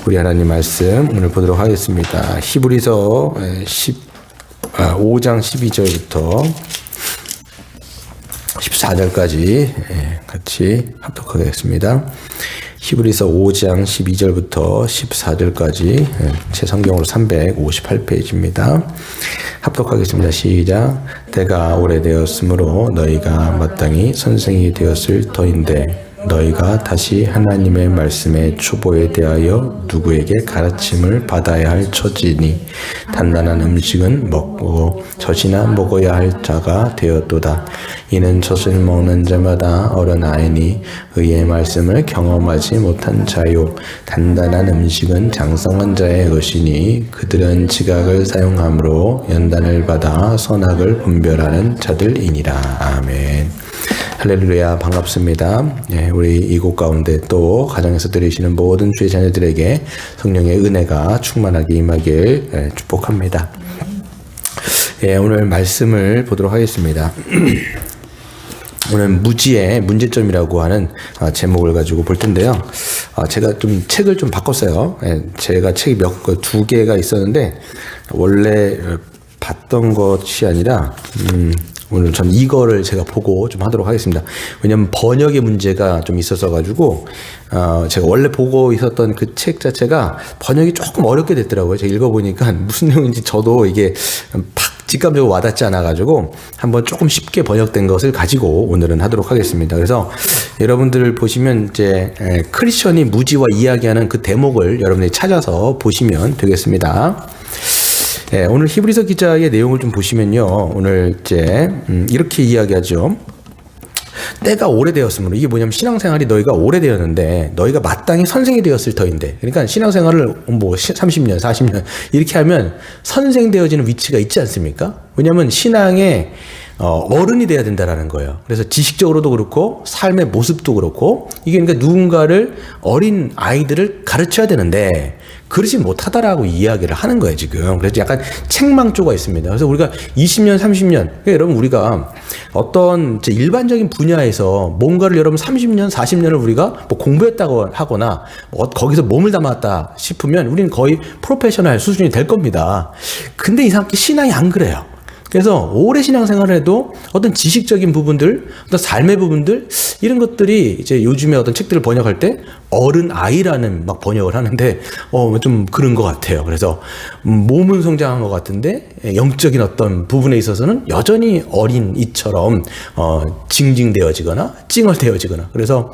우리 하나님 말씀 오늘 보도록 하겠습니다. 히브리서 5장 12절부터 14절까지 같이 합독하겠습니다. 히브리서 5장 12절부터 14절까지 제 성경으로 358페이지입니다. 합독하겠습니다. 시작. 때가 오래되었으므로 너희가 마땅히 선생이 되었을 터인데 너희가 다시 하나님의 말씀의 초보에 대하여 누구에게 가르침을 받아야 할 처지니 단단한 음식은 먹고 젖이나 먹어야 할 자가 되었도다. 이는 젖을 먹는 자마다 어른아이니 의의 말씀을 경험하지 못한 자요 단단한 음식은 장성한 자의 것이니 그들은 지각을 사용함으로 연단을 받아 선악을 분별하는 자들이니라. 아멘. 할렐루야, 반갑습니다. 우리 이곳 가운데 또 가정에서 들으시는 모든 주의 자녀들에게 성령의 은혜가 충만하게 임하길 축복합니다. 오늘 말씀을 보도록 하겠습니다. 오늘 무지의 문제점이라고 하는 제목을 가지고 볼 텐데요. 제가 좀 책을 좀 바꿨어요. 제가 책이 두 개가 있었는데 원래 봤던 것이 아니라 오늘 전 이거를 제가 보고 좀 하도록 하겠습니다. 왜냐면 번역의 문제가 좀 있어서 가지고 제가 원래 보고 있었던 그 책 자체가 번역이 조금 어렵게 됐더라고요. 제가 읽어보니까 무슨 내용인지 저도 이게 직감적으로 와닿지 않아 가지고 한번 조금 쉽게 번역된 것을 가지고 오늘은 하도록 하겠습니다. 그래서 여러분들 보시면 이제 크리스천이 무지와 이야기하는 그 대목을 여러분들이 찾아서 보시면 되겠습니다. 오늘 히브리서 기자의 내용을 좀 보시면요. 오늘 이제 이렇게 이야기하죠. 때가 오래되었으므로, 이게 뭐냐면 신앙생활이 너희가 오래되었는데 너희가 마땅히 선생이 되었을 터인데, 그러니까 신앙생활을 뭐 30년, 40년 이렇게 하면 선생되어지는 위치가 있지 않습니까? 왜냐하면 신앙의 어른이 돼야 된다라는 거예요. 그래서 지식적으로도 그렇고 삶의 모습도 그렇고, 이게 그러니까 누군가를, 어린 아이들을 가르쳐야 되는데 그러지 못하다라고 이야기를 하는 거예요, 지금. 그래서 약간 책망조가 있습니다. 그래서 우리가 20년, 30년, 그러니까 여러분 우리가 어떤 일반적인 분야에서 뭔가를 여러분 30년, 40년을 우리가 뭐 공부했다고 하거나 거기서 몸을 담았다 싶으면 우리는 거의 프로페셔널 수준이 될 겁니다. 근데 이상하게 신앙이 안 그래요. 그래서 오래 신앙생활을 해도 어떤 지식적인 부분들, 어떤 삶의 부분들, 이런 것들이 이제 요즘에 어떤 책들을 번역할 때 어른 아이라는 막 번역을 하는데 좀 그런 것 같아요. 그래서 몸은 성장한 것 같은데 영적인 어떤 부분에 있어서는 여전히 어린이처럼 징징대어지거나 찡얼대어지거나. 그래서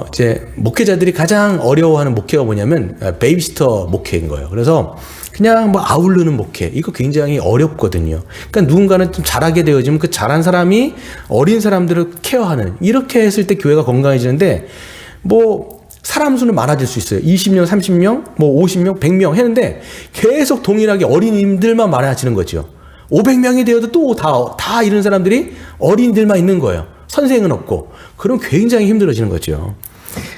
이제 목회자들이 가장 어려워하는 목회가 뭐냐면 베이비시터 목회인 거예요. 그래서 그냥 뭐 아우르는 목회, 이거 굉장히 어렵거든요. 그러니까 누군가는 좀 잘하게 되어지면 그 잘한 사람이 어린 사람들을 케어하는, 이렇게 했을 때 교회가 건강해지는데, 뭐 사람 수는 많아질 수 있어요. 20명, 30명, 뭐 50명, 100명 했는데 계속 동일하게 어린이들만 많아지는 거죠. 500명이 되어도 또 다 이런 사람들이 어린이들만 있는 거예요. 선생은 없고. 그럼 굉장히 힘들어지는 거죠.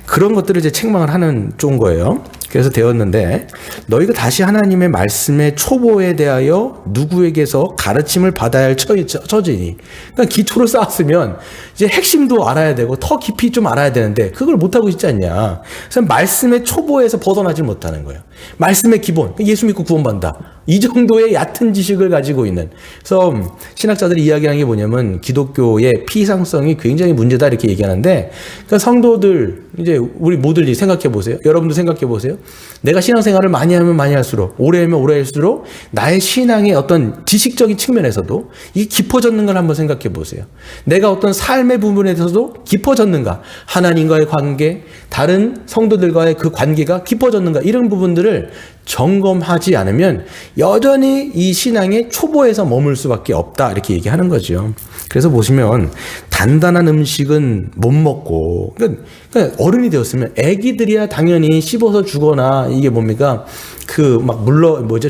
그런 것들을 이제 책망을 하는 쪽인 거예요. 그래서 되었는데 너희가 다시 하나님의 말씀의 초보에 대하여 누구에게서 가르침을 받아야 할 처지니, 그러니까 기초를 쌓았으면 이제 핵심도 알아야 되고 더 깊이 좀 알아야 되는데 그걸 못하고 있지 않냐. 그래서 말씀의 초보에서 벗어나지 못하는 거예요. 말씀의 기본, 예수 믿고 구원받는다, 이 정도의 얕은 지식을 가지고 있는. 그래서 신학자들이 이야기하는 게 뭐냐면 기독교의 피상성이 굉장히 문제다, 이렇게 얘기하는데, 그러니까 성도들, 이제 우리 모두 생각해 보세요. 여러분도 생각해 보세요. 내가 신앙생활을 많이 하면 많이 할수록, 오래 하면 오래 할수록 나의 신앙의 어떤 지식적인 측면에서도 이게 깊어졌는 걸 한번 생각해 보세요. 내가 어떤 삶의 부분에서도 깊어졌는가, 하나님과의 관계, 다른 성도들과의 그 관계가 깊어졌는가, 이런 부분들을 점검하지 않으면 여전히 이 신앙의 초보에서 머물 수밖에 없다, 이렇게 얘기하는 거죠. 그래서 보시면 단단한 음식은 못 먹고, 그러니까 어른이 되었으면 애기들이야 당연히 씹어서 주거나, 이게 뭡니까, 그 막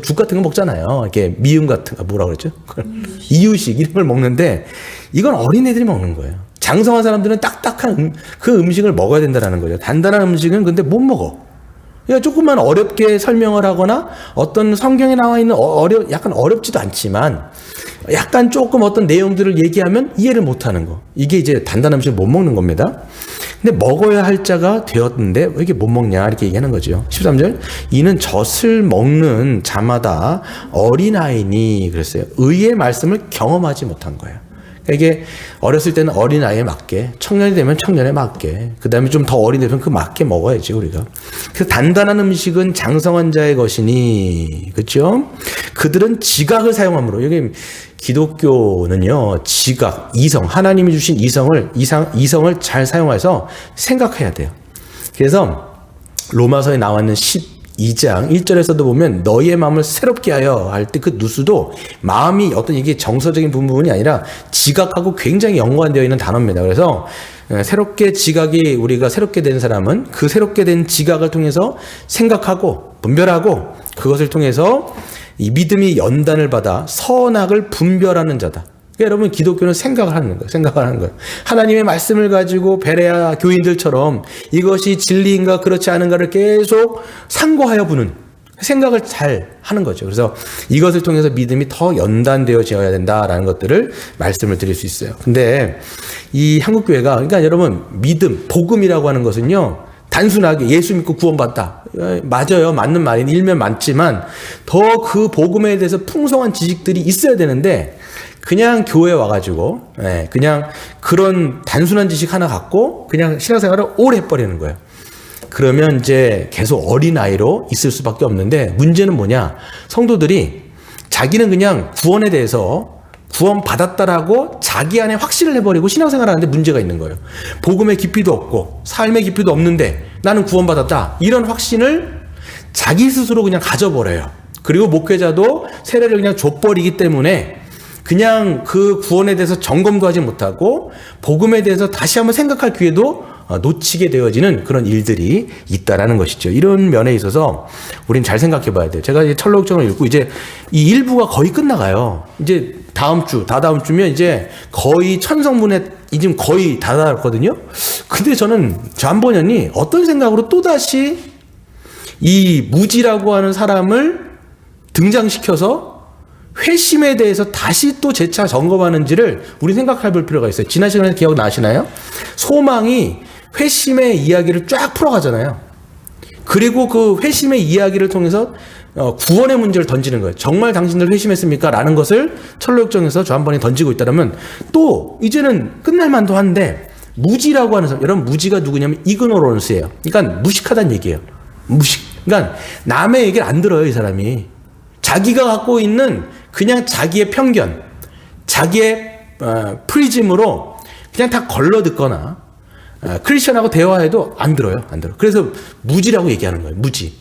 죽 같은 거 먹잖아요. 이렇게 미음 같은 거, 뭐라 그랬죠? 이유식 이런 걸 먹는데 이건 어린애들이 먹는 거예요. 장성한 사람들은 딱딱한 그 음식을 먹어야 된다는 거죠. 단단한 음식은 근데 못 먹어. 그러니까 조금만 어렵게 설명을 하거나 어떤 성경에 나와 있는 약간 어렵지도 않지만 약간 조금 어떤 내용들을 얘기하면 이해를 못하는 거, 이게 이제 단단한 음식을 못 먹는 겁니다. 근데 먹어야 할 자가 되었는데 왜 이렇게 못 먹냐 이렇게 얘기하는 거죠. 13절 이는 젖을 먹는 자마다 어린아이니 그랬어요. 의의 말씀을 경험하지 못한 거예요. 이게 어렸을 때는 어린아이에 맞게, 청년이 되면 청년에 맞게, 그 다음에 좀 더 어린 되면 그 맞게 먹어야지 우리가. 그래서 단단한 음식은 장성한 자의 것이니, 그렇죠? 그들은 지각을 사용하므로, 여기 기독교는요 지각, 이성, 하나님이 주신 이성을 잘 사용해서 생각해야 돼요. 그래서 로마서에 나와 있는 12장 1절에서도 보면 너희의 마음을 새롭게 하여 할 때 그 누수도 마음이 어떤 이게 정서적인 부분이 아니라 지각하고 굉장히 연관되어 있는 단어입니다. 그래서 새롭게 지각이 우리가 새롭게 된 사람은 그 새롭게 된 지각을 통해서 생각하고 분별하고 그것을 통해서 이 믿음이 연단을 받아 선악을 분별하는 자다. 그러니까 여러분 기독교는 생각을 하는 거예요. 하나님의 말씀을 가지고 베레아 교인들처럼 이것이 진리인가 그렇지 않은가를 계속 상고하여 보는 생각을 잘 하는 거죠. 그래서 이것을 통해서 믿음이 더 연단되어져야 된다라는 것들을 말씀을 드릴 수 있어요. 근데 이 한국교회가 그러니까 여러분 믿음, 복음이라고 하는 것은요 단순하게 예수 믿고 구원받다. 맞아요. 맞는 말인 일면 맞지만 더 그 복음에 대해서 풍성한 지식들이 있어야 되는데 그냥 교회 와가지고 그냥 그런 단순한 지식 하나 갖고 그냥 신앙생활을 오래 해버리는 거예요. 그러면 이제 계속 어린아이로 있을 수밖에 없는데 문제는 뭐냐? 성도들이 자기는 그냥 구원에 대해서 구원받았다라고 자기 안에 확신을 해버리고 신앙생활을 하는데 문제가 있는 거예요. 복음의 깊이도 없고 삶의 깊이도 없는데 나는 구원받았다. 이런 확신을 자기 스스로 그냥 가져버려요. 그리고 목회자도 세례를 그냥 줘버리기 때문에 그냥 그 구원에 대해서 점검도 하지 못하고 복음에 대해서 다시 한번 생각할 기회도 놓치게 되어지는 그런 일들이 있다라는 것이죠. 이런 면에 있어서 우린 잘 생각해 봐야 돼요. 제가 이제 철로역정을 읽고 이제 이 일부가 거의 끝나가요. 이제 다음 주면 이제 거의 천성문에 지금 거의 다 달았거든요. 근데 저는 존 버년이 어떤 생각으로 또다시 이 무지라고 하는 사람을 등장시켜서 회심에 대해서 다시 또 재차 점검하는지를 우리 생각해 볼 필요가 있어요. 지난 시간에 기억 나시나요? 소망이 회심의 이야기를 쫙 풀어가잖아요. 그리고 그 회심의 이야기를 통해서 구원의 문제를 던지는 거예요. 정말 당신들 회심했습니까? 라는 것을 철로역정에서 저 한 번에 던지고 있다면 또 이제는 끝날 만도 한데 무지라고 하는 사람, 여러분 무지가 누구냐면 이그노런스예요. 그러니까 무식하다는 얘기예요. 그러니까 남의 얘기를 안 들어요, 이 사람이. 자기가 갖고 있는 그냥 자기의 편견, 자기의 프리즘으로 그냥 다 걸러 듣거나 크리스천하고 대화해도 안 들어요. 그래서 무지라고 얘기하는 거예요. 무지.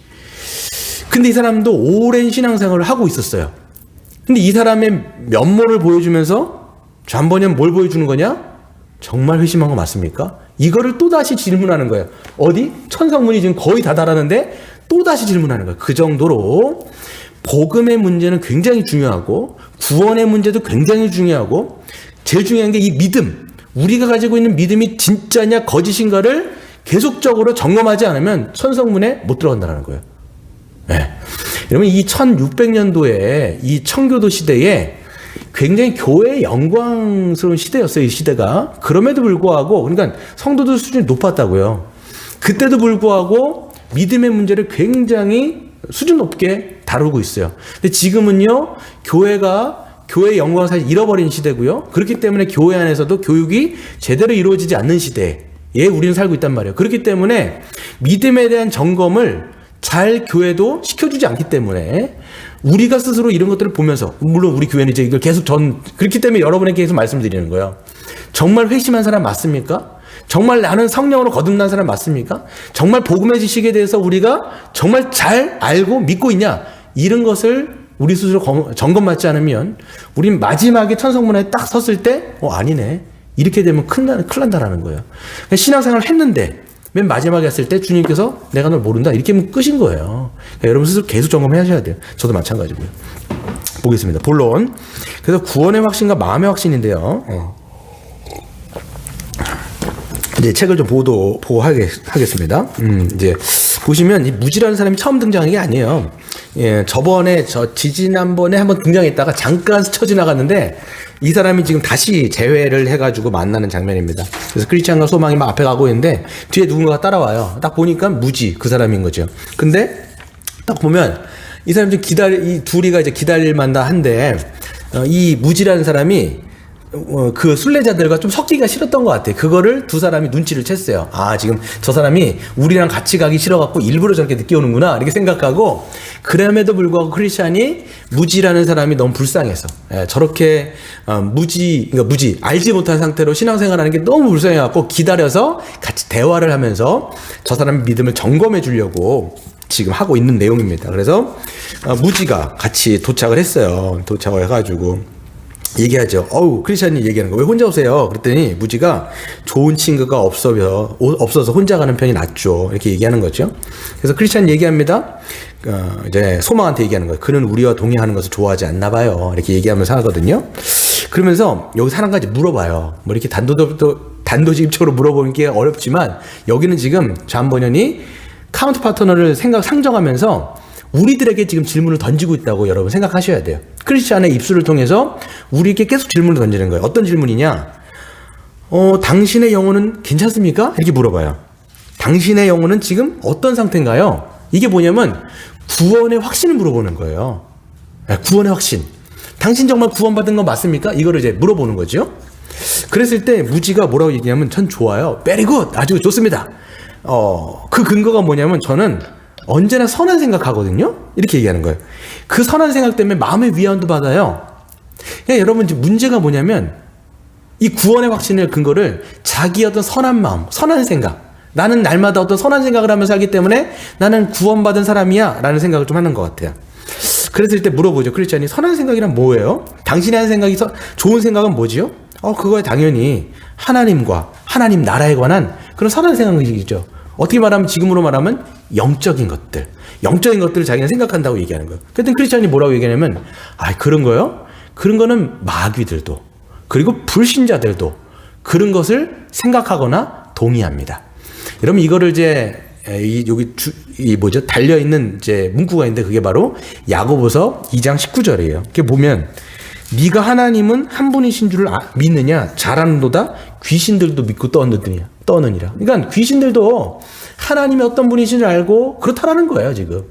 근데 이 사람도 오랜 신앙생활을 하고 있었어요. 근데 이 사람의 면모를 보여주면서 존 버년 뭘 보여주는 거냐? 정말 회심한 거 맞습니까? 이거를 또다시 질문하는 거예요. 어디? 천성문이 지금 거의 다 달았는데 또다시 질문하는 거예요. 그 정도로 복음의 문제는 굉장히 중요하고 구원의 문제도 굉장히 중요하고 제일 중요한 게 이 믿음, 우리가 가지고 있는 믿음이 진짜냐 거짓인가를 계속적으로 점검하지 않으면 천성문에 못 들어간다는 거예요. 네. 여러분 이 1600년도에 이 청교도 시대에 굉장히 교회의 영광스러운 시대였어요. 이 시대가. 그럼에도 불구하고 그러니까 성도들 수준이 높았다고요. 그때도 불구하고 믿음의 문제를 굉장히 수준 높게 다루고 있어요. 근데 지금은요, 교회의 영광을 사실 잃어버린 시대고요. 그렇기 때문에 교회 안에서도 교육이 제대로 이루어지지 않는 시대에 우리는 살고 있단 말이에요. 그렇기 때문에 믿음에 대한 점검을 잘 교회도 시켜주지 않기 때문에 우리가 스스로 이런 것들을 보면서, 물론 우리 교회는 이제 이걸 계속 그렇기 때문에 여러분에게 계속 말씀드리는 거예요. 정말 회심한 사람 맞습니까? 정말 나는 성령으로 거듭난 사람 맞습니까? 정말 복음의 지식에 대해서 우리가 정말 잘 알고 믿고 있냐? 이런 것을 우리 스스로 점검받지 않으면 우린 마지막에 천성문에 딱 섰을 때 아니네. 이렇게 되면 큰일 난다라는 거예요. 신앙생활을 했는데 맨 마지막에 했을 때 주님께서 내가 널 모른다 이렇게 하면 끝인 거예요. 그러니까 여러분 스스로 계속 점검하셔야 돼요. 저도 마찬가지고요. 보겠습니다. 본론. 그래서 구원의 확신과 마음의 확신인데요. 이제 책을 좀 보호하겠습니다. 이제 보시면 이 무지라는 사람이 처음 등장한 게 아니에요. 예, 지지난번에 한번 등장했다가 잠깐 스쳐 지나갔는데 이 사람이 지금 다시 재회를 해가지고 만나는 장면입니다. 그래서 크리스찬과 소망이 막 앞에 가고 있는데 뒤에 누군가가 따라와요. 딱 보니까 무지 그 사람인 거죠. 근데 딱 보면 이 사람이 이 둘이가 이제 기다릴 만다 한데 이 무지라는 사람이 그 순례자들과 좀 섞기가 싫었던 것 같아. 그거를 두 사람이 눈치를 챘어요. 아, 지금 저 사람이 우리랑 같이 가기 싫어갖고 일부러 저렇게 늦게 오는구나 이렇게 생각하고, 그럼에도 불구하고 크리스찬이 무지라는 사람이 너무 불쌍해서 저렇게 무지 알지 못한 상태로 신앙생활하는 게 너무 불쌍해갖고 기다려서 같이 대화를 하면서 저 사람의 믿음을 점검해 주려고 지금 하고 있는 내용입니다. 그래서 무지가 같이 도착을 했어요. 도착을 해가지고 얘기하죠. 크리스찬이 얘기하는 거, 왜 혼자 오세요? 그랬더니 무지가 좋은 친구가 없어서 혼자 가는 편이 낫죠. 이렇게 얘기하는 거죠. 그래서 크리스찬이 얘기합니다. 이제 소망한테 얘기하는 거예요. 그는 우리와 동행하는 것을 좋아하지 않나 봐요. 이렇게 얘기하면서 하거든요. 그러면서 여기서 한 가지 물어봐요. 뭐 이렇게 단도직입적으로 물어보는 게 어렵지만 여기는 지금 존 버년이 카운터 파트너를 상정하면서 우리들에게 지금 질문을 던지고 있다고 여러분 생각하셔야 돼요. 크리스찬의 입술을 통해서 우리에게 계속 질문을 던지는 거예요. 어떤 질문이냐? 당신의 영혼은 괜찮습니까? 이렇게 물어봐요. 당신의 영혼은 지금 어떤 상태인가요? 이게 뭐냐면 구원의 확신을 물어보는 거예요. 구원의 확신. 당신 정말 구원받은 건 맞습니까? 이거를 이제 물어보는 거죠. 그랬을 때 무지가 뭐라고 얘기하면 전 좋아요. Very good. 아주 좋습니다. 그 근거가 뭐냐면 저는 언제나 선한 생각하거든요. 이렇게 얘기하는 거예요. 그 선한 생각 때문에 마음의 위안도 받아요. 여러분 문제가 뭐냐면 이 구원의 확신의 근거를 자기 어떤 선한 마음, 선한 생각, 나는 날마다 어떤 선한 생각을 하면서 살기 때문에 나는 구원받은 사람이야 라는 생각을 좀 하는 것 같아요. 그랬을 때 물어보죠. 크리스찬이 선한 생각이란 뭐예요? 당신이 하는 생각이 좋은 생각은 뭐지요? 그거에 당연히 하나님과 하나님 나라에 관한 그런 선한 생각이죠. 어떻게 말하면, 지금으로 말하면 영적인 것들을 자기는 생각한다고 얘기하는 거예요. 그랬더니 크리스찬이 뭐라고 얘기하냐면, 그런 거요? 그런 거는 마귀들도 그리고 불신자들도 그런 것을 생각하거나 동의합니다. 여러분 이거를 이제 달려 있는 이제 문구가 있는데 그게 바로 야고보서 2장 19절이에요. 이렇게 보면 네가 하나님은 한 분이신 줄을 믿느냐? 잘하는도다. 귀신들도 믿고 떠느니라. 그러니까 귀신들도 하나님이 어떤 분이신 줄 알고 그렇다라는 거예요, 지금.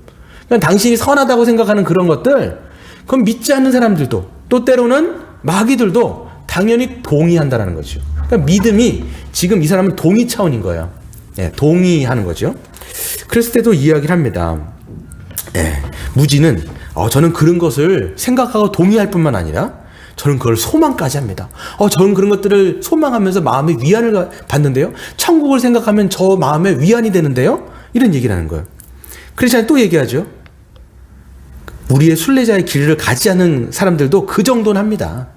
그러니까 당신이 선하다고 생각하는 그런 것들, 그건 믿지 않는 사람들도, 또 때로는 마귀들도 당연히 동의한다라는 거죠. 그러니까 믿음이 지금 이 사람은 동의 차원인 거예요. 동의하는 거죠. 그랬을 때도 이야기를 합니다. 무지는 저는 그런 것을 생각하고 동의할 뿐만 아니라 저는 그걸 소망까지 합니다. 저는 그런 것들을 소망하면서 마음의 위안을 받는데요. 천국을 생각하면 저 마음에 위안이 되는데요. 이런 얘기를 하는 거예요. 크리스찬이 또 얘기하죠. 우리의 순례자의 길을 가지 않는 사람들도 그 정도는 합니다.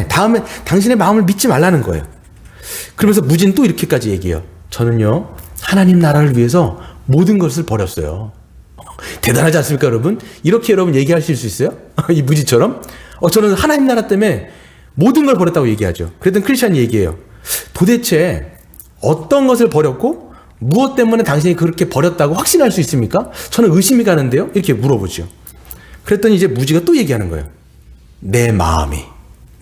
다음에 당신의 마음을 믿지 말라는 거예요. 그러면서 무지는 또 이렇게까지 얘기해요. 저는요, 하나님 나라를 위해서 모든 것을 버렸어요. 대단하지 않습니까, 여러분? 이렇게 여러분 얘기하실 수 있어요? 이 무지처럼? 저는 하나님 나라 때문에 모든 걸 버렸다고 얘기하죠. 그랬더니 크리스찬이 얘기해요. 도대체 어떤 것을 버렸고 무엇 때문에 당신이 그렇게 버렸다고 확신할 수 있습니까? 저는 의심이 가는데요. 이렇게 물어보죠. 그랬더니 이제 무지가 또 얘기하는 거예요. 내 마음이.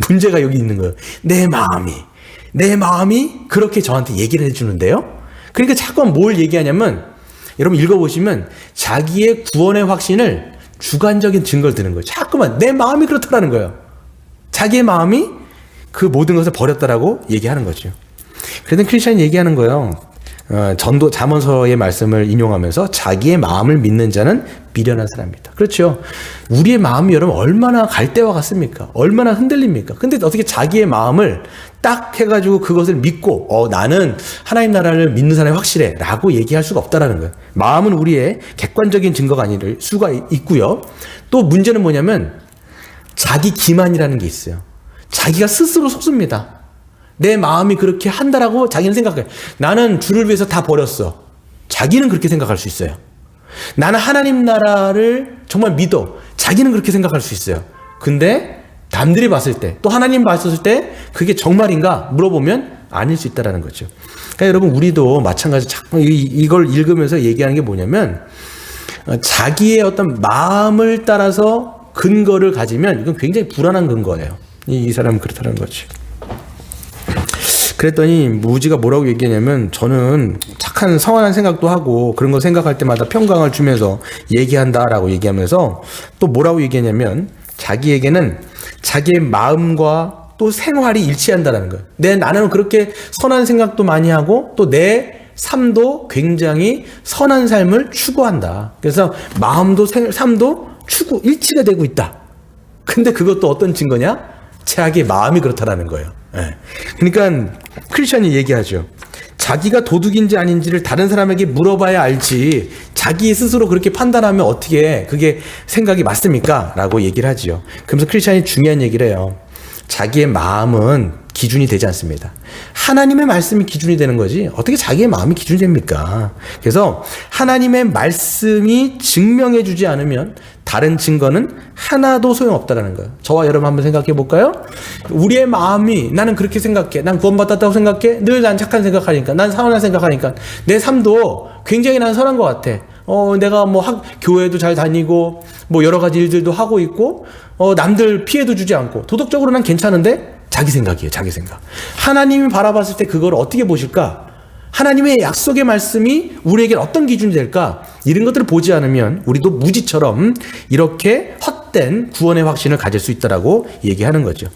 문제가 여기 있는 거예요. 내 마음이 그렇게 저한테 얘기를 해주는데요. 그러니까 자꾸 뭘 얘기하냐면, 여러분 읽어보시면 자기의 구원의 확신을 주관적인 증거를 드는 거예요. 자꾸만 내 마음이 그렇다라는 거예요. 자기의 마음이 그 모든 것을 버렸다라고 얘기하는 거죠. 그래서 크리스찬이 얘기하는 거예요. 전도 잠언서의 말씀을 인용하면서 자기의 마음을 믿는 자는 미련한 사람입니다. 그렇죠. 우리의 마음이 여러분 얼마나 갈대와 같습니까? 얼마나 흔들립니까? 근데 어떻게 자기의 마음을 딱 해가지고 그것을 믿고 나는 하나님 나라를 믿는 사람이 확실해 라고 얘기할 수가 없다라는 거예요. 마음은 우리의 객관적인 증거가 아닐 수가 있고요. 또 문제는 뭐냐면 자기 기만이라는 게 있어요. 자기가 스스로 속습니다. 내 마음이 그렇게 한다라고 자기는 생각해. 나는 주를 위해서 다 버렸어. 자기는 그렇게 생각할 수 있어요. 나는 하나님 나라를 정말 믿어. 자기는 그렇게 생각할 수 있어요. 근데 남들이 봤을 때, 또 하나님 봤을 때 그게 정말인가 물어보면 아닐 수 있다라는 거죠. 그러니까 여러분 우리도 마찬가지 자꾸 이걸 읽으면서 얘기하는 게 뭐냐면 자기의 어떤 마음을 따라서 근거를 가지면 이건 굉장히 불안한 근거예요. 이 사람은 그렇다는 거지. 그랬더니 무지가 뭐라고 얘기하냐면 저는 착한 성안한 생각도 하고 그런 거 생각할 때마다 평강을 주면서 얘기한다라고 얘기하면서 또 뭐라고 얘기하냐면 자기에게는 자기의 마음과 또 생활이 일치한다는 거예요. 나는 그렇게 선한 생각도 많이 하고 또 내 삶도 굉장히 선한 삶을 추구한다. 그래서 마음도 삶도 일치가 되고 있다. 근데 그것도 어떤 증거냐? 자기의 마음이 그렇다라는 거예요. 네. 그러니까 크리스천이 얘기하죠. 자기가 도둑인지 아닌지를 다른 사람에게 물어봐야 알지 자기 스스로 그렇게 판단하면 어떻게 그게 생각이 맞습니까? 라고 얘기를 하지요. 그러면서 크리스천이 중요한 얘기를 해요. 자기의 마음은 기준이 되지 않습니다. 하나님의 말씀이 기준이 되는 거지 어떻게 자기의 마음이 기준이 됩니까? 그래서 하나님의 말씀이 증명해 주지 않으면 다른 증거는 하나도 소용없다라는 거예요. 저와 여러분 한번 생각해 볼까요? 우리의 마음이 나는 그렇게 생각해. 난 구원받았다고 생각해. 늘 난 착한 생각하니까. 난 선한 생각하니까. 내 삶도 굉장히 난 선한 것 같아. 내가 교회도 잘 다니고 여러 가지 일들도 하고 있고 남들 피해도 주지 않고 도덕적으로 난 괜찮은데 자기 생각이에요. 자기 생각. 하나님이 바라봤을 때 그걸 어떻게 보실까? 하나님의 약속의 말씀이 우리에겐 어떤 기준이 될까? 이런 것들을 보지 않으면 우리도 무지처럼 이렇게 헛된 구원의 확신을 가질 수 있다라고 얘기하는 거죠.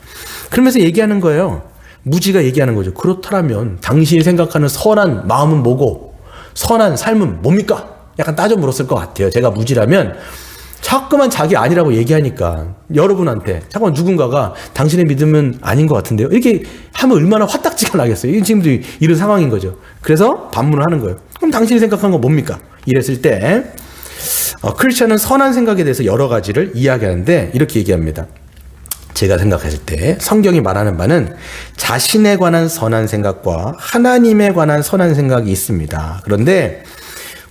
그러면서 얘기하는 거예요. 무지가 얘기하는 거죠. 그렇다면 당신이 생각하는 선한 마음은 뭐고 선한 삶은 뭡니까? 약간 따져 물었을 것 같아요. 제가 무지라면 자꾸만 자기 아니라고 얘기하니까 여러분한테 자꾸만 누군가가 당신의 믿음은 아닌 것 같은데요. 이렇게 하면 얼마나 화딱지가 나겠어요. 이게 지금도 이런 상황인 거죠. 그래서 반문을 하는 거예요. 그럼 당신이 생각한 건 뭡니까? 이랬을 때 크리스천은 선한 생각에 대해서 여러 가지를 이야기하는데 이렇게 얘기합니다. 제가 생각했을 때 성경이 말하는 바는 자신에 관한 선한 생각과 하나님에 관한 선한 생각이 있습니다. 그런데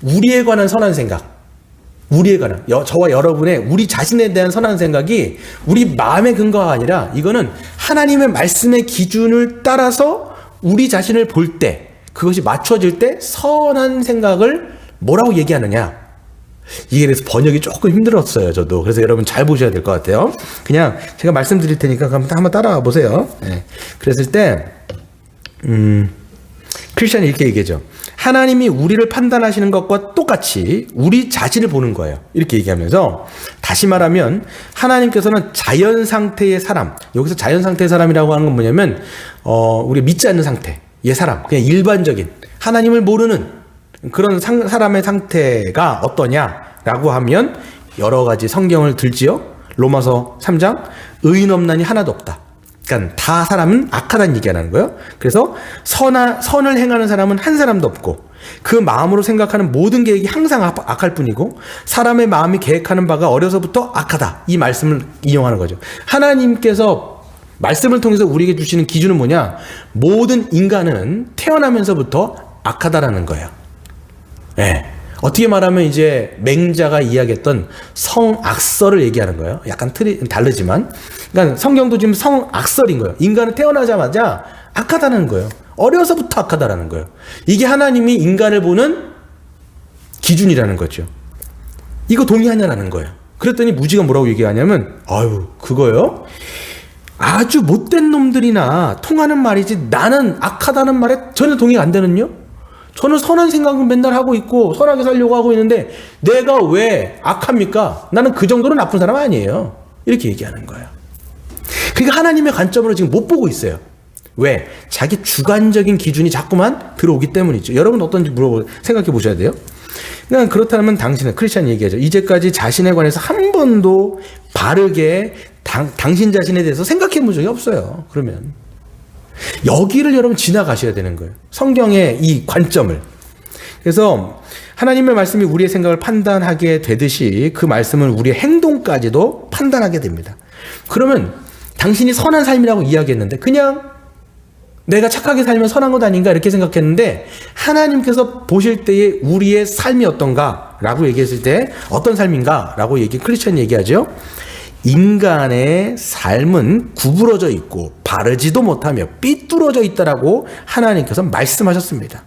우리에 관한 선한 생각, 우리에 관한 저와 여러분의 우리 자신에 대한 선한 생각이 우리 마음의 근거가 아니라 이거는 하나님의 말씀의 기준을 따라서 우리 자신을 볼 때 그것이 맞춰질 때 선한 생각을 뭐라고 얘기하느냐. 이게 그래서 번역이 조금 힘들었어요. 저도. 그래서 여러분 잘 보셔야 될 것 같아요. 그냥 제가 말씀드릴 테니까 한번 따라와 보세요. 네. 그랬을 때 크리스천이 이렇게 얘기하죠. 하나님이 우리를 판단하시는 것과 똑같이 우리 자신을 보는 거예요. 이렇게 얘기하면서 다시 말하면 하나님께서는 자연 상태의 사람, 여기서 자연 상태의 사람이라고 하는 건 뭐냐면 우리가 믿지 않는 상태의 사람, 그냥 일반적인 하나님을 모르는 그런 사람의 상태가 어떠냐라고 하면 여러 가지 성경을 들지요. 로마서 3장 의인 없나니 하나도 없다. 그러니까 다 사람은 악하다는 얘기하는 거예요. 그래서 선을 행하는 사람은 한 사람도 없고 그 마음으로 생각하는 모든 계획이 항상 악할 뿐이고 사람의 마음이 계획하는 바가 어려서부터 악하다. 이 말씀을 인용하는 거죠. 하나님께서 말씀을 통해서 우리에게 주시는 기준은 뭐냐? 모든 인간은 태어나면서부터 악하다라는 거예요. 네. 어떻게 말하면 이제 맹자가 이야기했던 성악설을 얘기하는 거예요. 약간 다르지만. 그러니까 성경도 지금 성악설인 거예요. 인간은 태어나자마자 악하다는 거예요. 어려서부터 악하다라는 거예요. 이게 하나님이 인간을 보는 기준이라는 거죠. 이거 동의하냐라는 거예요. 그랬더니 무지가 뭐라고 얘기하냐면 그거요? 아주 못된 놈들이나 통하는 말이지 나는 악하다는 말에 전혀 동의가 안 되는요? 저는 선한 생각은 맨날 하고 있고 선하게 살려고 하고 있는데 내가 왜 악합니까? 나는 그 정도로 나쁜 사람 아니에요. 이렇게 얘기하는 거예요. 그러니까 하나님의 관점으로 지금 못 보고 있어요. 왜? 자기 주관적인 기준이 자꾸만 들어오기 때문이죠. 여러분 어떤지 생각해 보셔야 돼요. 그러니까 그렇다면 당신은 크리스찬 얘기하죠. 이제까지 자신에 관해서 한 번도 바르게 당신 자신에 대해서 생각해 본 적이 없어요. 그러면 여기를 여러분 지나가셔야 되는 거예요. 성경의 이 관점을. 그래서 하나님의 말씀이 우리의 생각을 판단하게 되듯이 그 말씀은 우리의 행동까지도 판단하게 됩니다. 그러면 당신이 선한 삶이라고 이야기했는데 그냥 내가 착하게 살면 선한 것 아닌가 이렇게 생각했는데 하나님께서 보실 때의 우리의 삶이 어떤가 라고 얘기했을 때 어떤 삶인가 라고 크리스천 얘기하죠. 인간의 삶은 구부러져 있고 바르지도 못하며 삐뚤어져 있다라고 하나님께서 말씀하셨습니다.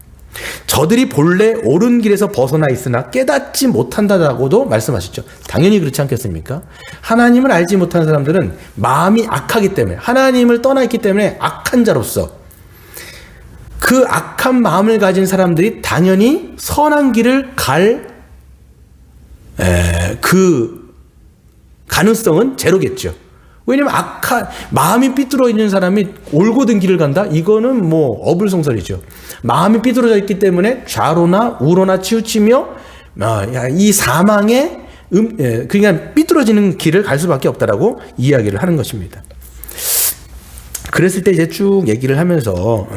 저들이 본래 옳은 길에서 벗어나 있으나 깨닫지 못한다라고도 말씀하셨죠. 당연히 그렇지 않겠습니까? 하나님을 알지 못하는 사람들은 마음이 악하기 때문에, 하나님을 떠나 있기 때문에 악한 자로서 그 악한 마음을 가진 사람들이 당연히 선한 길을 갈 그 가능성은 제로겠죠. 왜냐면 마음이 삐뚤어 있는 사람이 올곧은 길을 간다? 이거는 뭐 어불성설이죠. 마음이 삐뚤어져 있기 때문에 좌로나 우로나 치우치며 이 사망의 그냥 삐뚤어지는 길을 갈 수밖에 없다라고 이야기를 하는 것입니다. 그랬을 때 이제 쭉 얘기를 하면서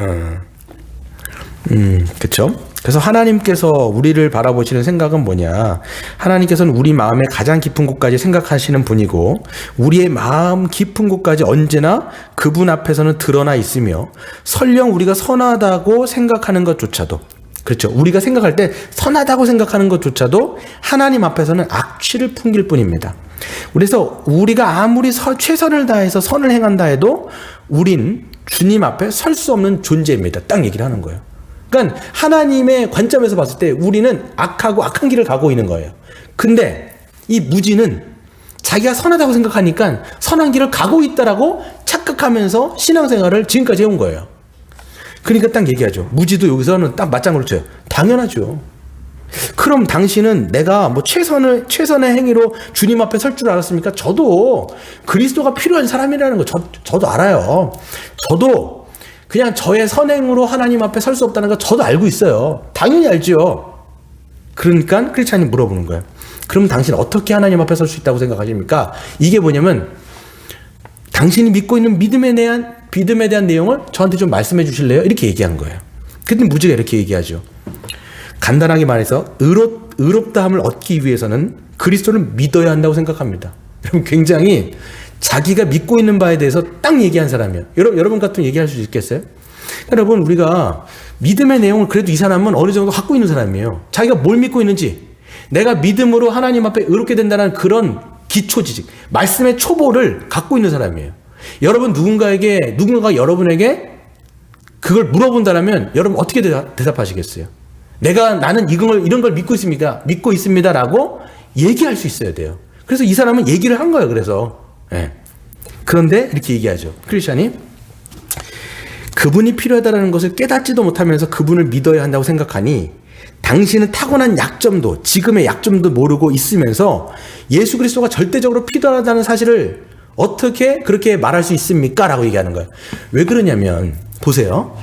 그렇죠? 그래서 하나님께서 우리를 바라보시는 생각은 뭐냐? 하나님께서는 우리 마음의 가장 깊은 곳까지 생각하시는 분이고 우리의 마음 깊은 곳까지 언제나 그분 앞에서는 드러나 있으며 설령 우리가 선하다고 생각하는 것조차도, 그렇죠? 우리가 생각할 때 선하다고 생각하는 것조차도 하나님 앞에서는 악취를 풍길 뿐입니다. 그래서 우리가 아무리 최선을 다해서 선을 행한다 해도 우린 주님 앞에 설 수 없는 존재입니다. 딱 얘기를 하는 거예요. 그러니까 하나님의 관점에서 봤을 때 우리는 악하고 악한 길을 가고 있는 거예요. 근데 이 무지는 자기가 선하다고 생각하니까 선한 길을 가고 있다라고 착각하면서 신앙생활을 지금까지 해온 거예요. 그러니까 딱 얘기하죠. 무지도 여기서는 딱 맞장구를 쳐요. 당연하죠. 그럼 당신은 내가 뭐 최선의 행위로 주님 앞에 설 줄 알았습니까? 저도 그리스도가 필요한 사람이라는 거 저도 알아요. 저도 그냥 저의 선행으로 하나님 앞에 설 수 없다는 거 저도 알고 있어요. 당연히 알죠. 그러니까 크리스찬이 물어보는 거예요. 그럼 당신 어떻게 하나님 앞에 설 수 있다고 생각하십니까? 이게 뭐냐면 당신이 믿고 있는 믿음에 대한 내용을 저한테 좀 말씀해 주실래요? 이렇게 얘기한 거예요. 근데 무지가 이렇게 얘기하죠. 간단하게 말해서 의롭다함을 얻기 위해서는 그리스도를 믿어야 한다고 생각합니다. 굉장히 자기가 믿고 있는 바에 대해서 딱 얘기한 사람이에요. 여러분 같으면 얘기할 수 있겠어요? 여러분, 우리가 믿음의 내용을 그래도 이 사람은 어느 정도 갖고 있는 사람이에요. 자기가 뭘 믿고 있는지, 내가 믿음으로 하나님 앞에 의롭게 된다는 그런 기초 지식, 말씀의 초보를 갖고 있는 사람이에요. 여러분 누군가가 여러분에게 그걸 물어본다면 여러분 어떻게 대답하시겠어요? 나는 이런 걸 믿고 있습니다라고 얘기할 수 있어야 돼요. 그래서 이 사람은 얘기를 한 거예요. 그래서 그런데 이렇게 얘기하죠. 크리스찬이 그분이 필요하다는 것을 깨닫지도 못하면서 그분을 믿어야 한다고 생각하니 당신은 타고난 약점도, 지금의 약점도 모르고 있으면서 예수 그리스도가 절대적으로 필요하다는 사실을 어떻게 그렇게 말할 수 있습니까? 라고 얘기하는 거예요. 왜 그러냐면 보세요.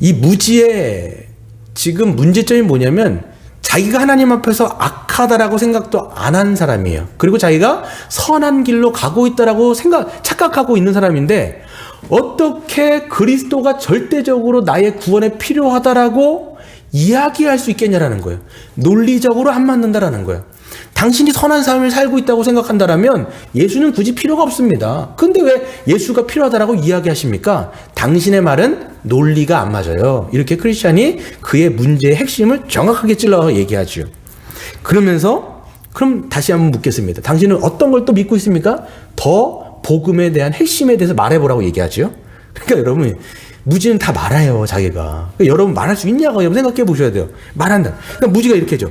이 무지의 지금 문제점이 뭐냐면 자기가 하나님 앞에서 악하다라고 생각도 안 한 사람이에요. 그리고 자기가 선한 길로 가고 있다라고 착각하고 있는 사람인데 어떻게 그리스도가 절대적으로 나의 구원에 필요하다라고 이야기할 수 있겠냐라는 거예요. 논리적으로 안 맞는다라는 거예요. 당신이 선한 삶을 살고 있다고 생각한다라면 예수는 굳이 필요가 없습니다. 근데 왜 예수가 필요하다라고 이야기하십니까? 당신의 말은 논리가 안 맞아요. 이렇게 크리스찬이 그의 문제의 핵심을 정확하게 찔러 얘기하죠. 그러면서 그럼 다시 한번 묻겠습니다. 당신은 어떤 걸 또 믿고 있습니까? 더 복음에 대한 핵심에 대해서 말해보라고 얘기하죠. 그러니까 여러분 무지는 다 말아요, 자기가. 그러니까 여러분 말할 수 있냐고 여러분 생각해 보셔야 돼요. 말한다. 그러니까 무지가 이렇게 하죠.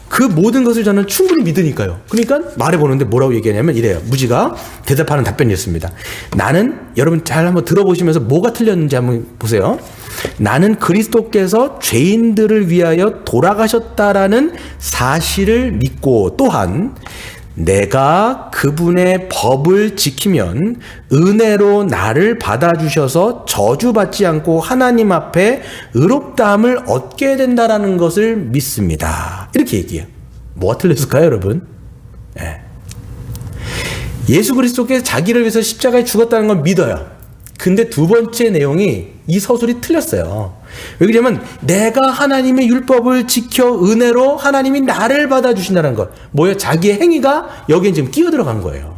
그 모든 것을 저는 충분히 믿으니까요. 그러니까 말해보는데 뭐라고 얘기하냐면 이래요. 무지가 대답하는 답변이었습니다. 나는, 여러분 잘 한번 들어보시면서 뭐가 틀렸는지 한번 보세요. 나는 그리스도께서 죄인들을 위하여 돌아가셨다라는 사실을 믿고 또한 내가 그분의 법을 지키면 은혜로 나를 받아주셔서 저주받지 않고 하나님 앞에 의롭다함을 얻게 된다라는 것을 믿습니다. 이렇게 얘기해요. 뭐가 틀렸을까요, 여러분? 예수 그리스도께서 자기를 위해서 십자가에 죽었다는 걸 믿어요. 근데 두 번째 내용이 이 서술이 틀렸어요. 왜 그러냐면 내가 하나님의 율법을 지켜 은혜로 하나님이 나를 받아주신다는 것. 뭐예요? 자기의 행위가 여기에 지금 끼어 들어간 거예요.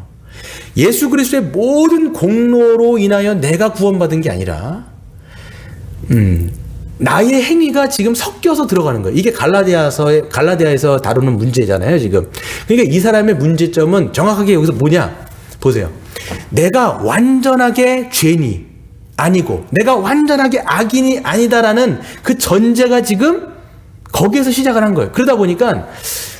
예수 그리스도의 모든 공로로 인하여 내가 구원받은 게 아니라 나의 행위가 지금 섞여서 들어가는 거예요. 이게 갈라디아에서 다루는 문제잖아요, 지금. 그러니까 이 사람의 문제점은 정확하게 여기서 뭐냐? 보세요. 내가 완전하게 죄인이 아니고 내가 완전하게 악인이 아니다라는 그 전제가 지금 거기에서 시작을 한 거예요. 그러다 보니까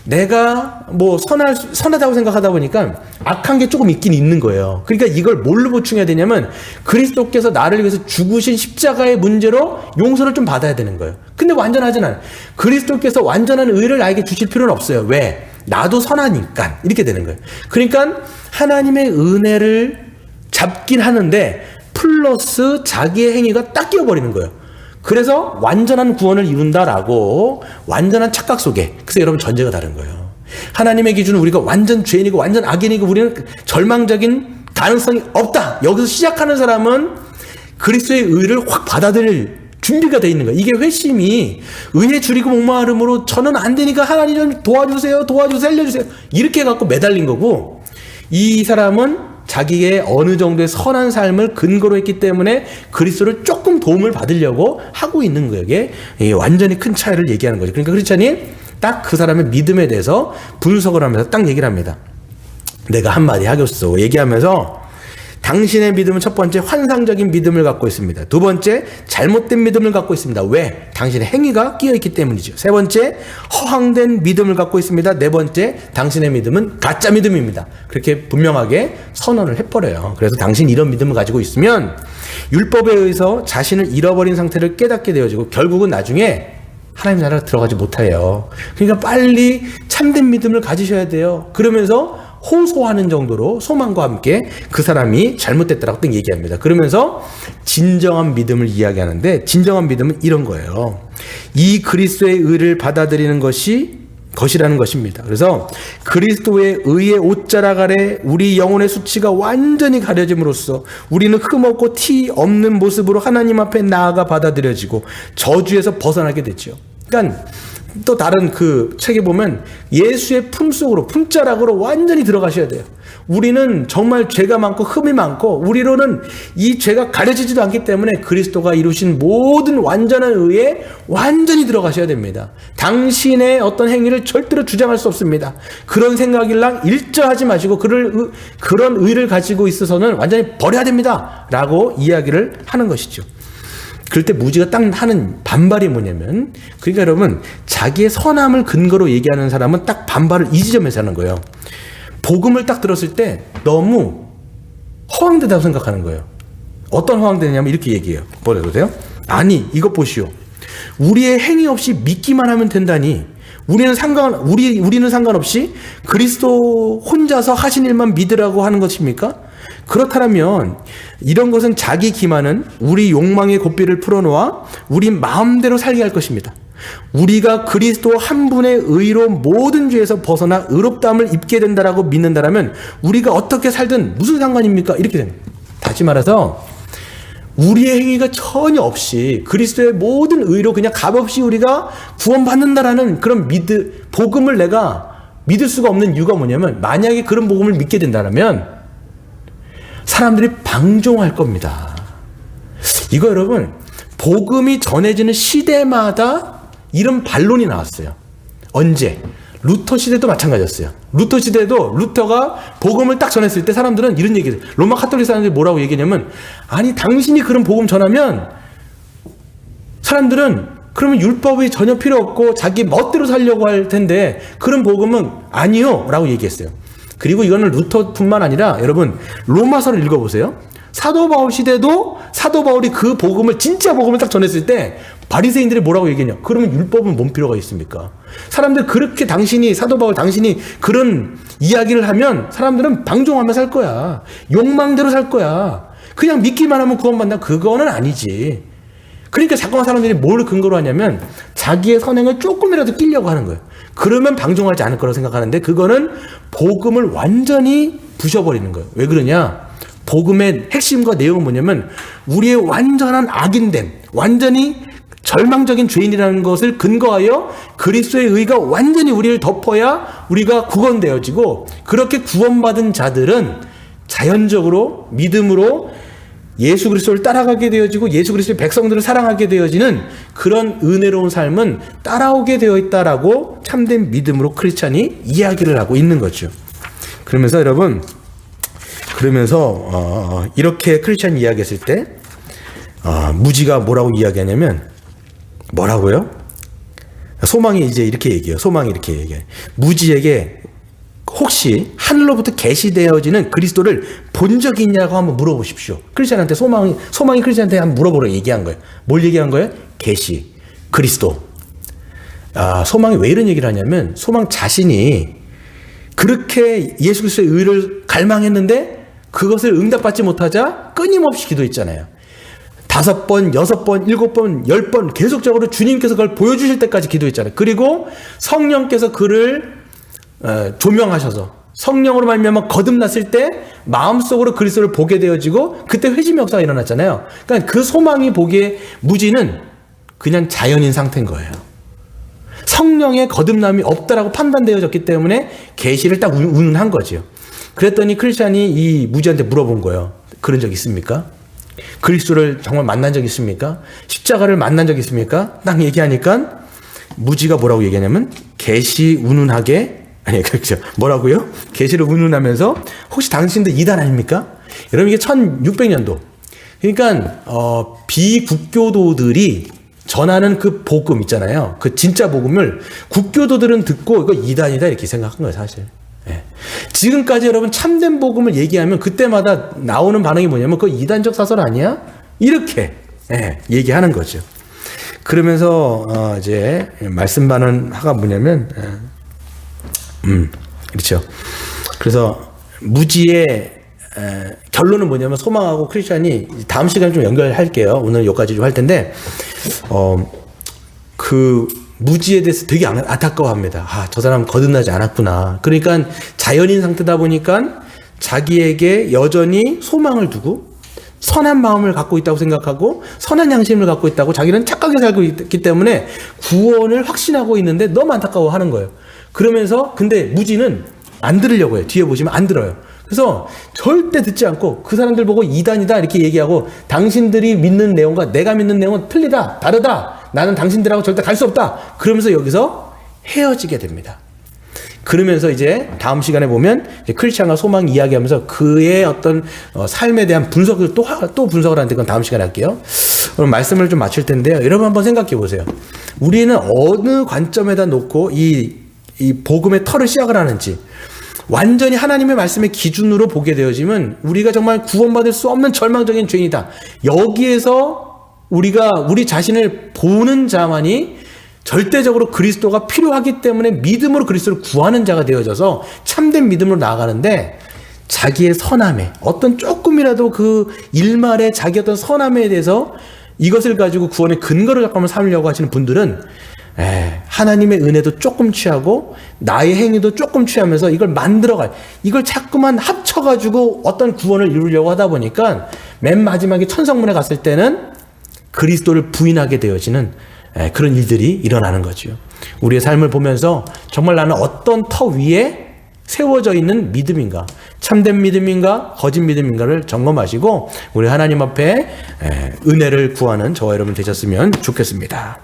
내가 뭐 선하다고 생각하다 보니까 악한 게 조금 있긴 있는 거예요. 그러니까 이걸 뭘로 보충해야 되냐면 그리스도께서 나를 위해서 죽으신 십자가의 문제로 용서를 좀 받아야 되는 거예요. 근데 완전하진 않아요. 그리스도께서 완전한 의를 나에게 주실 필요는 없어요. 왜? 나도 선하니까 이렇게 되는 거예요. 그러니까 하나님의 은혜를 잡긴 하는데 플러스 자기의 행위가 딱 끼어버리는 거예요. 그래서 완전한 구원을 이룬다라고 완전한 착각 속에, 그래서 여러분 전제가 다른 거예요. 하나님의 기준은 우리가 완전 죄인이고 완전 악인이고 우리는 절망적인 가능성이 없다. 여기서 시작하는 사람은 그리스도의 의를 확 받아들일 준비가 돼 있는 거예요. 이게 회심이 은혜 줄이고 목마름으로 저는 안 되니까 하나님 좀 도와주세요, 살려주세요 이렇게 해갖고 매달린 거고, 이 사람은 자기의 어느 정도의 선한 삶을 근거로 했기 때문에 그리스도를 조금 도움을 받으려고 하고 있는 거예요. 이게 완전히 큰 차이를 얘기하는 거죠. 그러니까 크리스찬이 딱 그 사람의 믿음에 대해서 분석을 하면서 딱 얘기를 합니다. 내가 한마디 하겠어 얘기하면서, 당신의 믿음은 첫 번째 환상적인 믿음을 갖고 있습니다. 두 번째 잘못된 믿음을 갖고 있습니다. 왜? 당신의 행위가 끼어있기 때문이죠. 세 번째 허황된 믿음을 갖고 있습니다. 네 번째 당신의 믿음은 가짜 믿음입니다. 그렇게 분명하게 선언을 해버려요. 그래서 당신이 이런 믿음을 가지고 있으면 율법에 의해서 자신을 잃어버린 상태를 깨닫게 되어지고 결국은 나중에 하나님 나라로 들어가지 못해요. 그러니까 빨리 참된 믿음을 가지셔야 돼요. 그러면서 호소하는 정도로 소망과 함께 그 사람이 잘못됐다라고 딱 얘기합니다. 그러면서 진정한 믿음을 이야기하는데, 진정한 믿음은 이런 거예요. 이 그리스도의 의를 받아들이는 것이라는 것입니다. 그래서 그리스도의 의의 옷자락 아래 우리 영혼의 수치가 완전히 가려짐으로써 우리는 흠없고 티 없는 모습으로 하나님 앞에 나아가 받아들여지고 저주에서 벗어나게 되죠. 그러니까 또 다른 그 책에 보면 예수의 품속으로, 품자락으로 완전히 들어가셔야 돼요. 우리는 정말 죄가 많고 흠이 많고 우리로는 이 죄가 가려지지도 않기 때문에 그리스도가 이루신 모든 완전한 의에 완전히 들어가셔야 됩니다. 당신의 어떤 행위를 절대로 주장할 수 없습니다. 그런 생각이랑 일절하지 마시고 그런 의를 가지고 있어서는 완전히 버려야 됩니다 라고 이야기를 하는 것이죠. 그럴 때 무지가 딱 하는 반발이 뭐냐면, 그러니까 여러분 자기의 선함을 근거로 얘기하는 사람은 딱 반발을 이 지점에서 하는 거예요. 복음을 딱 들었을 때 너무 허황되다고 생각하는 거예요. 어떤 허황되냐면 이렇게 얘기해요. 뭐라고 그러세요? 아니 이것 보시오. 우리의 행위 없이 믿기만 하면 된다니. 우리는 상관없이 그리스도 혼자서 하신 일만 믿으라고 하는 것입니까? 그렇다면 이런 것은 자기 기만은 우리 욕망의 고삐를 풀어놓아 우리 마음대로 살게 할 것입니다. 우리가 그리스도 한 분의 의로 모든 죄에서 벗어나 의롭다함을 입게 된다라고 믿는다라면 우리가 어떻게 살든 무슨 상관입니까? 이렇게 됩니다. 다시 말해서 우리의 행위가 전혀 없이 그리스도의 모든 의로 그냥 값없이 우리가 구원받는다라는 그런 복음을 내가 믿을 수가 없는 이유가 뭐냐면, 만약에 그런 복음을 믿게 된다면 사람들이 방종할 겁니다. 이거 여러분, 복음이 전해지는 시대마다 이런 반론이 나왔어요. 언제? 루터 시대도 마찬가지였어요. 루터 시대도 루터가 복음을 딱 전했을 때 사람들은 이런 얘기를, 로마 카톨릭 사람들이 뭐라고 얘기했냐면, 아니 당신이 그런 복음 전하면 사람들은 그러면 율법이 전혀 필요 없고 자기 멋대로 살려고 할 텐데 그런 복음은 아니요 라고 얘기했어요. 그리고 이거는 루터뿐만 아니라 여러분 로마서를 읽어보세요. 사도 바울 시대도 사도 바울이 그 복음을, 진짜 복음을 딱 전했을 때 바리새인들이 뭐라고 얘기했냐? 그러면 율법은 뭔 필요가 있습니까? 사람들 그렇게 사도 바울 당신이 그런 이야기를 하면 사람들은 방종하며 살 거야. 욕망대로 살 거야. 그냥 믿기만 하면 구원받나? 그거는 아니지. 그러니까 자꾸만 사람들이 뭘 근거로 하냐면 자기의 선행을 조금이라도 끼려고 하는 거예요. 그러면 방종하지 않을 거라고 생각하는데 그거는 복음을 완전히 부셔버리는 거예요. 왜 그러냐? 복음의 핵심과 내용은 뭐냐면 우리의 완전한 악인됨, 완전히 절망적인 죄인이라는 것을 근거하여 그리스도의 의가 완전히 우리를 덮어야 우리가 구원되어지고, 그렇게 구원받은 자들은 자연적으로 믿음으로 예수 그리스도를 따라가게 되어지고 예수 그리스도의 백성들을 사랑하게 되어지는 그런 은혜로운 삶은 따라오게 되어 있다라고 참된 믿음으로 크리스찬이 이야기를 하고 있는 거죠. 그러면서 여러분, 그러면서 이렇게 크리스찬 이야기했을 때 무지가 뭐라고 이야기하냐면 뭐라고요? 소망이 이제 이렇게 얘기해요. 소망이 이렇게 얘기해요. 무지에게 혹시 하늘로부터 계시되어지는 그리스도를 본 적이 있냐고 한번 물어보십시오. 크리스찬한테 소망이 크리스찬한테 한번 물어보라고 얘기한 거예요. 뭘 얘기한 거예요? 계시, 그리스도. 소망이 왜 이런 얘기를 하냐면 소망 자신이 그렇게 예수 그리스도의 의를 갈망했는데 그것을 응답받지 못하자 끊임없이 기도했잖아요. 5번, 6번, 7번, 10번 계속적으로 주님께서 그걸 보여주실 때까지 기도했잖아요. 그리고 성령께서 그를 조명하셔서 성령으로 말미암아 거듭났을 때 마음속으로 그리스도를 보게 되어지고 그때 회심 역사가 일어났잖아요. 그러니까 그 소망이 보기에 무지는 그냥 자연인 상태인 거예요. 성령의 거듭남이 없다라고 판단되어졌기 때문에 계시를 딱 운운한 거죠. 그랬더니 크리스찬이 이 무지한테 물어본 거예요. 그런 적 있습니까? 그리스도를 정말 만난 적 있습니까? 십자가를 만난 적 있습니까? 딱 얘기하니까 무지가 뭐라고 얘기하냐면 계시 운운하게 그렇죠. 뭐라고요? 계시를 운운하면서 혹시 당신들 이단 아닙니까? 여러분 이게 1600년도. 그러니까 비국교도들이 전하는 그 복음 있잖아요. 그 진짜 복음을 국교도들은 듣고 이거 이단이다 이렇게 생각한 거예요, 사실. 예. 지금까지 여러분 참된 복음을 얘기하면 그때마다 나오는 반응이 뭐냐면 그거 이단적 사설 아니야? 이렇게 얘기하는 거죠. 그러면서 이제 말씀 반응하가 뭐냐면 그렇죠. 그래서 무지의 결론은 뭐냐면 소망하고 크리스찬이 다음 시간에 좀 연결할게요. 오늘 여기까지 좀 할 텐데 그 무지에 대해서 되게 안타까워합니다. 저 사람 거듭나지 않았구나. 그러니까 자연인 상태다 보니까 자기에게 여전히 소망을 두고 선한 마음을 갖고 있다고 생각하고 선한 양심을 갖고 있다고 자기는 착하게 살고 있기 때문에 구원을 확신하고 있는데 너무 안타까워하는 거예요. 그러면서 근데 무지는 안 들으려고 해요. 뒤에 보시면 안 들어요. 그래서 절대 듣지 않고 그 사람들 보고 이단이다 이렇게 얘기하고 당신들이 믿는 내용과 내가 믿는 내용은 틀리다, 다르다. 나는 당신들하고 절대 갈 수 없다. 그러면서 여기서 헤어지게 됩니다. 그러면서 이제 다음 시간에 보면 이제 크리스찬과 소망 이야기하면서 그의 어떤 삶에 대한 분석을 또 분석을 하는데 그건 다음 시간에 할게요. 그럼 말씀을 좀 마칠 텐데요. 여러분 한번 생각해 보세요. 우리는 어느 관점에다 놓고 이 복음의 터를 시작을 하는지 완전히 하나님의 말씀의 기준으로 보게 되어지면 우리가 정말 구원받을 수 없는 절망적인 죄인이다. 여기에서 우리 자신을 보는 자만이 절대적으로 그리스도가 필요하기 때문에 믿음으로 그리스도를 구하는 자가 되어져서 참된 믿음으로 나아가는데 자기의 선함에 어떤 조금이라도 그 일말의 자기 어떤 선함에 대해서 이것을 가지고 구원의 근거를 잠깐만 삼으려고 하시는 분들은 하나님의 은혜도 조금 취하고 나의 행위도 조금 취하면서 이걸 만들어갈 이걸 자꾸만 합쳐가지고 어떤 구원을 이루려고 하다 보니까 맨 마지막에 천성문에 갔을 때는 그리스도를 부인하게 되어지는 그런 일들이 일어나는 거죠. 우리의 삶을 보면서 정말 나는 어떤 터 위에 세워져 있는 믿음인가, 참된 믿음인가, 거짓 믿음인가를 점검하시고 우리 하나님 앞에 은혜를 구하는 저와 여러분 되셨으면 좋겠습니다.